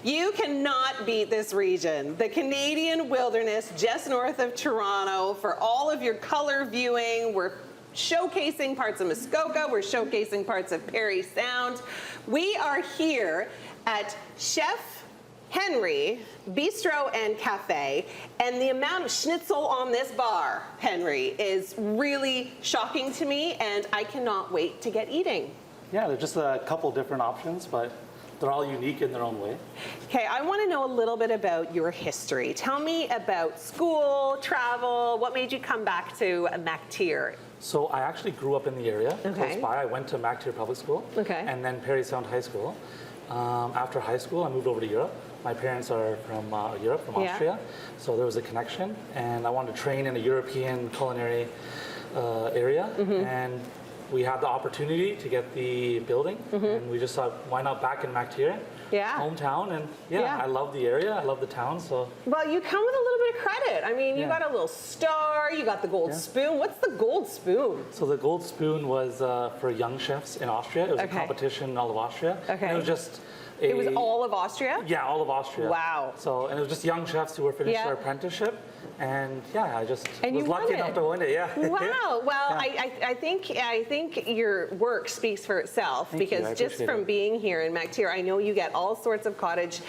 You cannot beat this region, the Canadian wilderness just north of Toronto. For all of your color viewing, we're showcasing parts of Muskoka, we're showcasing parts of Parry Sound. We are here at Chef Henrie Bistro and Café, and the amount of schnitzel on this bar, Henrie, is really shocking to me, and I cannot wait to get eating. Yeah, there's just a couple different options, but they're all unique in their own way. Okay, I want to know a little bit about your history. Tell me about school, travel, what made you come back to MacTier? So I actually grew up in the area, Okay. close by. I went to MacTier Public School, Okay. and then Parry Sound High School. After high school, I moved over to Europe. My parents are from Europe, from Yeah. Austria, so there was a connection, and I wanted to train in a European culinary area, and we had the opportunity to get the building, and we just thought, why not back in MacTier, Yeah. hometown, and Yeah. I love the area, I love the town, so. Well, you come with a little bit of credit. I mean, you Yeah. got a little star, you got the gold Yeah. spoon. What's the gold spoon? So the gold spoon was for young chefs in Austria. It was Okay. a competition in all of Austria. Okay. And it was just It was all of Austria? Yeah, all of Austria. Wow. So, and it was just young chefs who were finishing Yeah. their apprenticeship. And yeah, I just And was you won lucky it. enough to win it, yeah. Wow. Well, Yeah. I think your work speaks for itself. Thank you. Because I just appreciate from it. being here in MacTier, I know you get all sorts of cottage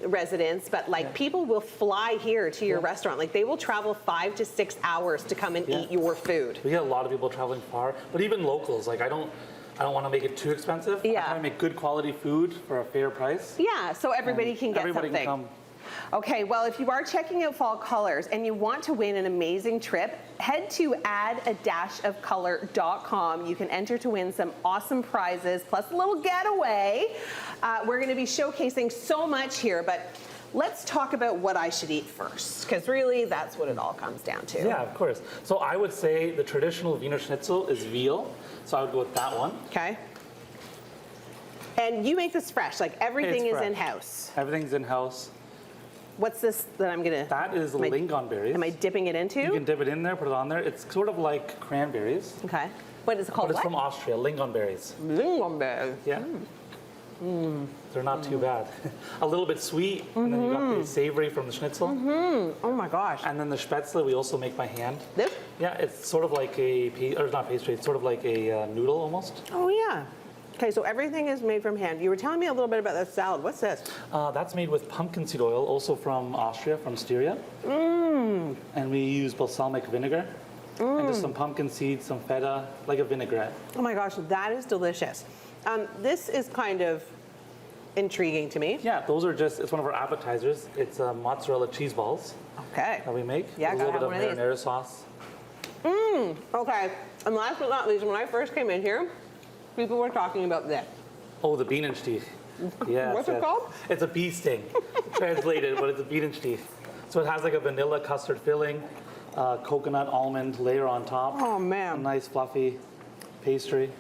residents, but like people will fly here to your restaurant. Like they will travel 5 to 6 hours to come and Yeah. eat your food. We get a lot of people traveling far, but even locals. Like I don't want to make it too expensive. Yeah. I try to make good quality food for a fair price. Yeah, so everybody And can get everybody something. Can come. Okay, well, if you are checking out Fall Colors and you want to win an amazing trip, head to addadashofcolor.com. You can enter to win some awesome prizes, plus a little getaway. We're going to be showcasing so much here, but let's talk about what I should eat first, because really that's what it all comes down to. Yeah, of course. So I would say the traditional Wiener Schnitzel is veal. So I would go with that one. Okay. And you make this fresh, like everything It's is fresh. in-house. Everything's in-house. What's this that I'm going to... That is lingonberries. Am I dipping it into? You can dip it in there, put it on there. It's sort of like cranberries, Okay. What is it called? but it's What? from Austria, lingonberries. Lingonberry. Yeah. They're not too bad. A little bit sweet, and then you got the savory from the schnitzel. Oh my gosh. And then the spätzle we also make by hand. This? Yeah, it's sort of like or not pastry, it's sort of like a noodle almost. Oh yeah. Okay, so everything is made from hand. You were telling me a little bit about this salad. What's this? That's made with pumpkin seed oil, also from Austria, from Styria. And we use balsamic vinegar. And just some pumpkin seeds, some feta, like a vinaigrette. Oh my gosh, that is delicious. This is kind of intriguing to me. Yeah, those are just, it's one of our appetizers. It's mozzarella cheese balls Okay. that we make. Yeah, with gotta a little bit have of one of these. marinara sauce. Okay. And last but not least, when I first came in here, people were talking about this. Oh, the Bienenstich. Yes, What's it yes. called? It's a bee sting, translated, but it's a Bienenstich. So it has like a vanilla custard filling, coconut almond layer on top. Oh A man. nice fluffy pastry.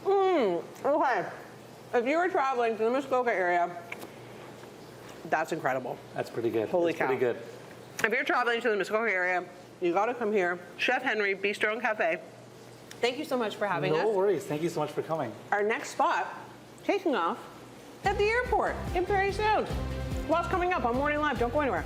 Okay. If you were traveling to the Muskoka area, that's incredible. That's pretty good. Holy It's cow. pretty good. If you're traveling to the Muskoka area, you got to come here. Chef Henrie Bistro and Cafe. Thank you so much for having No us. worries. Thank you so much for coming. Our next spot, taking off at the airport in Parry Sound. Lots coming up on Morning Live. Don't go anywhere.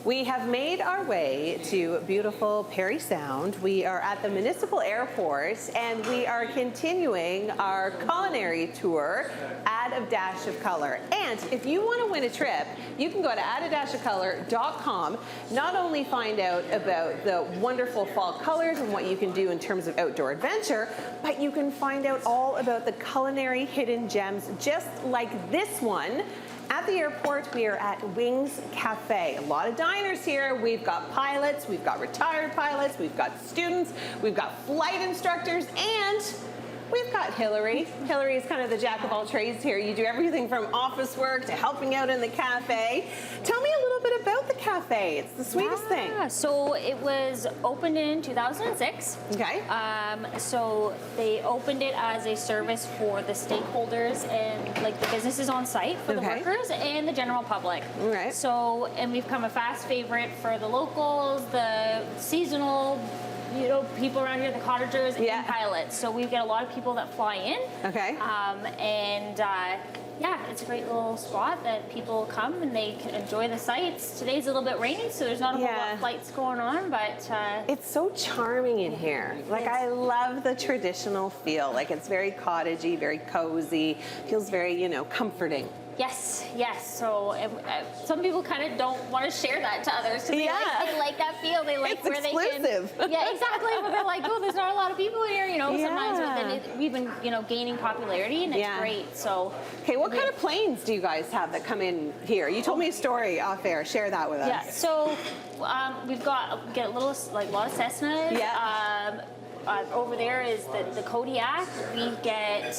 We have made our way to beautiful Parry Sound. We are at the municipal airport and we are continuing our culinary tour, Add a Dash of Color. And if you want to win a trip, you can go to addadashofcolor.com. Not only find out about the wonderful fall colors and what you can do in terms of outdoor adventure, but you can find out all about the culinary hidden gems just like this one. At the airport, we are at Wings Cafe. A lot of diners here. We've got pilots, we've got retired pilots, we've got students, we've got flight instructors, and we've got Hillary. Hillary is kind of the jack of all trades here. You do everything from office work to helping out in the cafe. Tell me a little bit about the cafe. It's the sweetest thing. So it was opened in 2006. Okay. So they opened it as a service for the stakeholders and like the businesses on site for the Okay. workers and the general public. All right. So, and we've become a fast favorite for the locals, the seasonal people around here, the cottagers Yeah. and pilots. So we get a lot of people that fly in. Okay. Yeah, it's a great little spot that people come and they can enjoy the sights. Today's a little bit rainy, so there's not a whole lot of flights going on, but It's so charming in here. Like, I love the traditional feel. Like, it's very cottagey, very cozy, feels very, comforting. yes. So some people kind of don't want to share that to others. So they like that feel. They like It's where exclusive. they can. Yeah, exactly. But they're like, oh, there's not a lot of people here. Sometimes Yeah. but then we've been, gaining popularity, and it's great. So. Okay, what kind of planes do you guys have that come in here? You told me a story off air. Share that with us. Yeah. So we get a lot of Cessnas. Yeah. Over there is the Kodiak. We get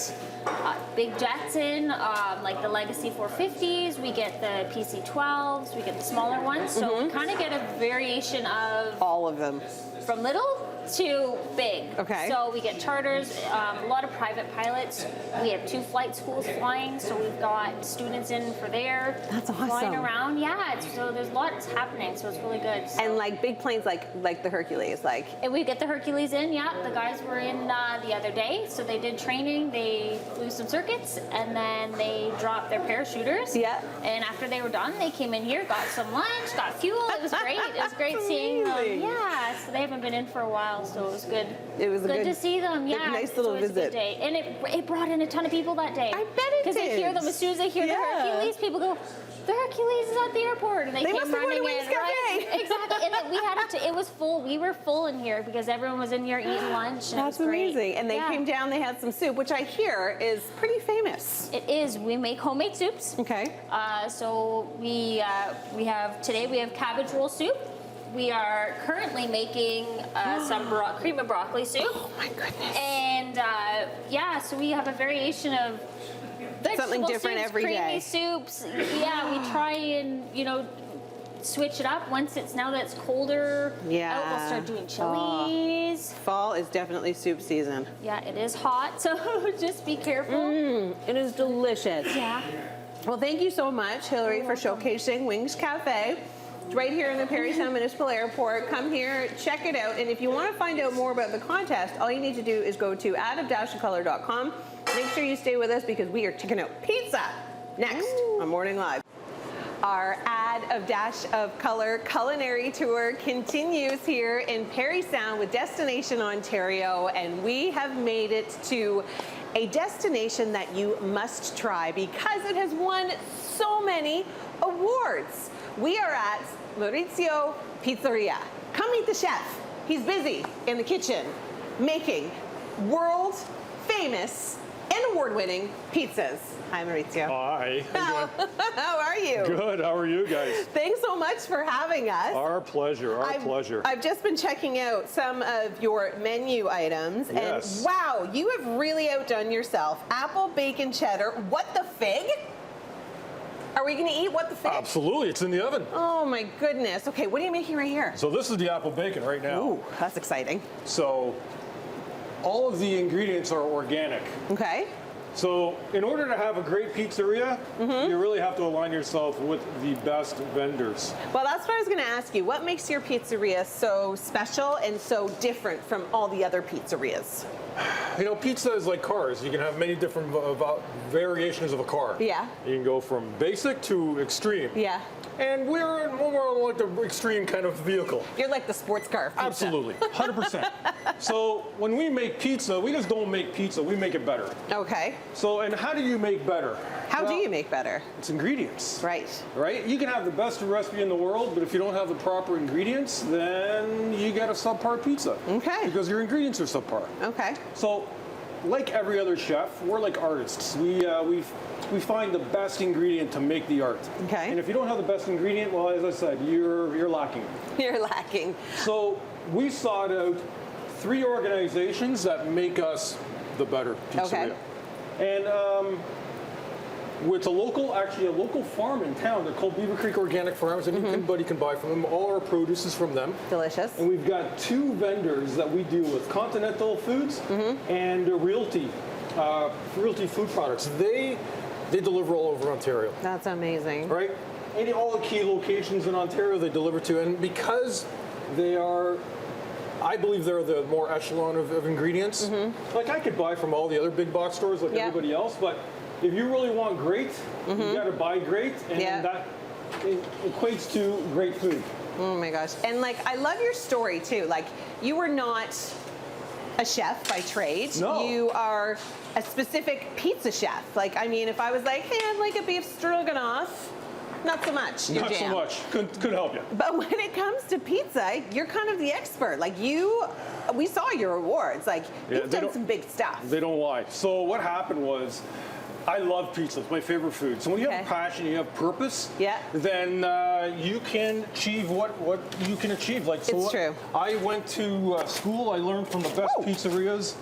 big jets in, like the Legacy 450s. We get the PC-12s. We get the smaller ones. So we kind of get a variation of All of them. from little to big. Okay. So we get charters, a lot of private pilots. We have 2 flight schools flying, so we've got students in for there. That's awesome. Flying around, yeah. So there's lots happening, so it's really good. So. And like big planes like the Hercules, like. And we get the Hercules in, yeah. The guys were in the other day, so they did training. They flew some circuits, and then they dropped their parachuters. Yeah. And after they were done, they came in here, got some lunch, got fuel. It was great. It was great seeing them. Amazing. Yeah. So they haven't been in for a while, so it was good. It was good to see them. Yeah. nice It's little always a visit. good day. And it brought in a ton of people that day. I bet it Because they hear did. them as soon as they hear Yeah. the Hercules, people go, the Hercules is at the airport, and they They came must have gone to running Wings in. Right? Cafe. Exactly. And then we had it was full. We were full in here because everyone was in here eating lunch. And That's it was great. amazing. And they came down, they had some soup, which I hear is pretty famous. It is. We make homemade soups. Okay. So we have cabbage roll soup. We are currently making some cream of broccoli soup. Oh my goodness. And so we have a variation of Something vegetable different soups, every creamy day. soups. Yeah, we try and switch it up now that it's colder. Yeah. Out, we'll start doing chilies. Fall is definitely soup season. Yeah, it is hot, so just be careful. It is delicious. Yeah. Well, thank you so much, Hillary, for showcasing Wings Cafe. It's right here in the Parry Sound Municipal Airport. Come here, check it out. And if you want to find out more about the contest, all you need to do is go to adofcolor.com. Make sure you stay with us because we are checking out pizza next on Morning Live. Our Ad of Dash of Color culinary tour continues here in Parry Sound with Destination Ontario, and we have made it to a destination that you must try because it has won so many awards. We are at Maurizio Pizzeria. Come meet the chef. He's busy in the kitchen making world famous and award-winning pizzas. Hi, Maurizio. Hi. How are you? Good. How are you guys? Thanks so much for having us. Our pleasure. Our pleasure. I've just been checking out some of your menu items, Yes. and wow, you have really outdone yourself. Apple, bacon, cheddar. What the fig? Are we going to eat what the fig? Absolutely. It's in the oven. Oh my goodness. Okay, what are you making right here? So this is the apple bacon right now. Ooh, that's exciting. So all of the ingredients are organic. Okay. So in order to have a great pizzeria, Mm-hmm. you really have to align yourself with the best vendors. Well, that's what I was going to ask you. What makes your pizzeria so special and so different from all the other pizzerias? Pizza is like cars. You can have many different variations of a car. Yeah. You can go from basic to extreme. Yeah. And we're more like the extreme kind of vehicle. You're like the sports car. Pizza. Absolutely, 100%. So when we make pizza, we just don't make pizza, we make it better. Okay. So, and how do you make better? How do Well, you make better? It's ingredients. Right. Right? You can have the best recipe in the world, but if you don't have the proper ingredients, then you get a subpar pizza. Okay. Because your ingredients are subpar. Okay. So, like every other chef, we're like artists. We find the best ingredient to make the art. Okay. And if you don't have the best ingredient, well, as I said, you're lacking. You're lacking. So we sought out 3 organizations that make us the better pizzeria. Okay. And with a local farm in town. They're called Beaver Creek Organic Farms, and anybody can buy from them. All our produce is from them. Delicious. And we've got 2 vendors that we deal with: Continental Foods and Realty Food Products. They deliver all over Ontario. That's amazing. Right? All the key locations in Ontario they deliver to, and because they are I believe they're the more echelon of ingredients. Like I could buy from all the other big box stores like everybody else, but if you really want great, you got to buy great, and that equates to great food. Oh my gosh. And like, I love your story too. Like, you were not a chef by trade. No. You are a specific pizza chef. Like, I mean, if I was like, hey, I'd like a beef stroganoff, not so much. Not so much. Couldn't help you. But when it comes to pizza, you're kind of the expert. Like we saw your awards. Like, you've done some big stuff. They don't lie. So what happened was, I love pizza. It's my favorite food. So when you have passion, you have purpose, then you can achieve what you can achieve. Like, so it's true. I went to school. I learned from the best pizzerias,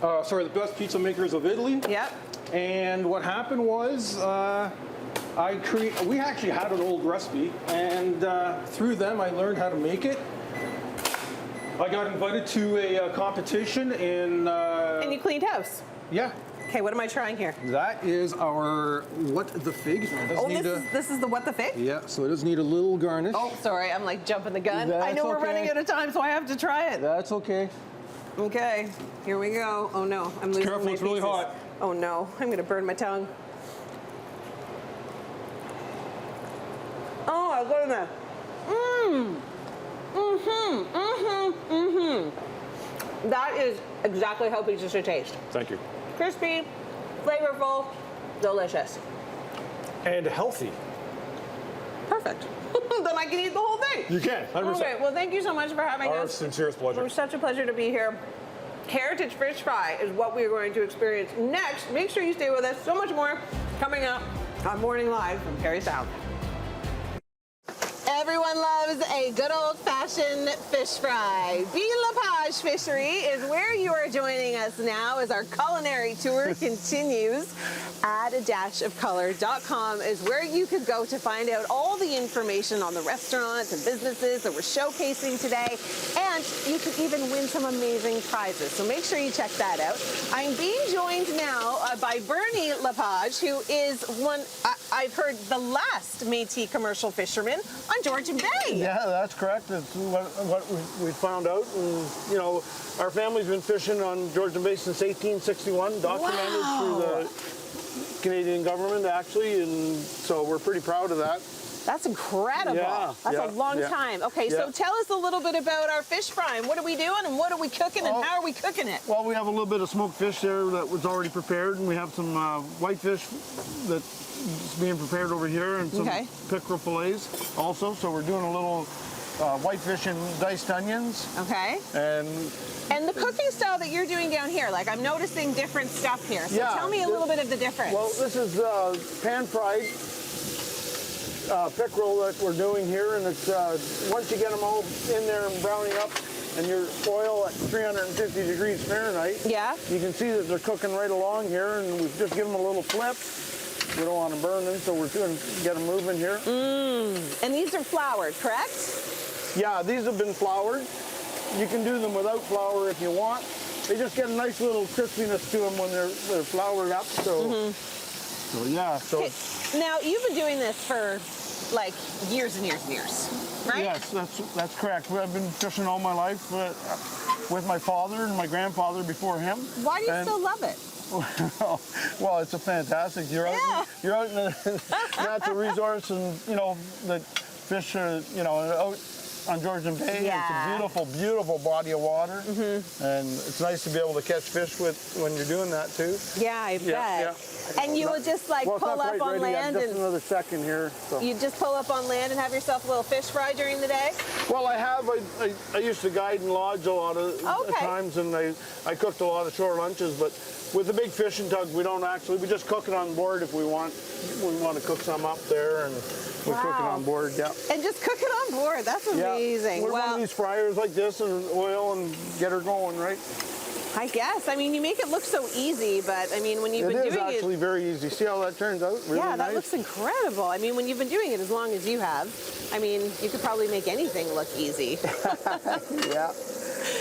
the best pizza makers of Italy. Yep. And what happened was, we actually had an old recipe, and through them I learned how to make it. I got invited to a competition in... and you cleaned house. Yeah. Okay, what am I trying here? That is our What the Fig. This is the What the Fig? Yeah, so it does need a little garnish. Oh, sorry, I'm like jumping the gun. That's I know we're okay. running out of time, so I have to try it. That's okay. Okay, here we go. Oh no, I'm losing Careful, my it's really pieces. hot. Oh no, I'm gonna burn my tongue. Oh, my goodness. That is exactly how pizza should taste. Thank you. Crispy, flavorful, delicious. And healthy. Perfect. Then I can eat the whole thing. You can, 100%. Okay, well, thank you so much for having Our us. sincerest pleasure. It was such a pleasure to be here. Heritage Fish Fry is what we are going to experience next. Make sure you stay with us. So much more coming up on Morning Live from Parry Sound. Everyone loves a good old-fashioned fish fry. LePage Fishery is where you are joining us now as our culinary tour continues. Add-a-dash-of-color.com is where you could go to find out all the information on the restaurants and businesses that we're showcasing today, and you could even win some amazing prizes. So make sure you check that out. I'm being joined now by Bernie LePage, who is I've heard the last Métis commercial fisherman on Georgian Bay. Yeah, that's correct. It's what we found out. And, you know, our family's been fishing on Georgian Bay since 1861, documented through the Canadian government, actually, and so we're pretty proud of that. That's incredible. Yeah, That's a long time. Okay, so tell us a little bit about our fish fry. What are we doing and what are we cooking and how are we cooking it? Well, we have a little bit of smoked fish there that was already prepared, and we have some whitefish that's being prepared over here, and some pickerel fillets also. So we're doing a little whitefish and diced onions. Okay. And the cooking style that you're doing down here, like I'm noticing different stuff here. So tell me a little bit of the difference. Well, this is pan-fried pickerel that we're doing here, and it's once you get them all in there and browning up, and your oil at 350 degrees Fahrenheit, you can see that they're cooking right along here, and we've just given them a little flip. We don't want to burn them, so we're get them moving here. And these are floured, correct? Yeah, these have been floured. You can do them without flour if you want. They just get a nice little crispiness to them when they're floured up. So, Okay. Now you've been doing this for like years and years and years, right? Yes, that's correct. I've been fishing all my life with my father and my grandfather before him. Why do you still love it? Well, it's a fantastic. You're out in the natural resource, and you know the fish are out on Georgian Bay. It's a beautiful, beautiful body of water, and it's nice to be able to catch fish when you're doing that too. Yeah, I bet. And you will just like pull up on land just and another second here. So. You just pull up on land and have yourself a little fish fry during the day? Well, I have. I used to guide and lodge a lot of times, and I cooked a lot of shore lunches. But with the big fishing tug, we just cook it on board if we want. We want to cook some up there, and we cook it on board. Yeah. And just cook it on board. That's amazing. With one of these fryers like this and oil and get her going, right? I guess. I mean, you make it look so easy, but I mean, when you've been doing it... It is actually very easy. See how that turns out? Really that nice. looks incredible. I mean, when you've been doing it as long as you have, I mean, you could probably make anything look easy.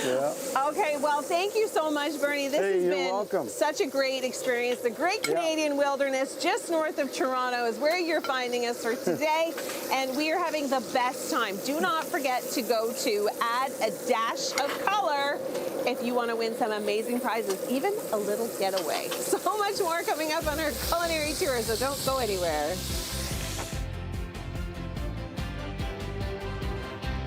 Yeah. Okay, well, thank you so much, Bernie. This Hey, has you're been welcome. such a great experience. The Great Canadian Wilderness, just north of Toronto, is where you're finding us for today, and we are having the best time. Do not forget to go to Add a Dash of Color if you want to win some amazing prizes, even a little getaway. So much more coming up on our culinary tour, so don't go anywhere.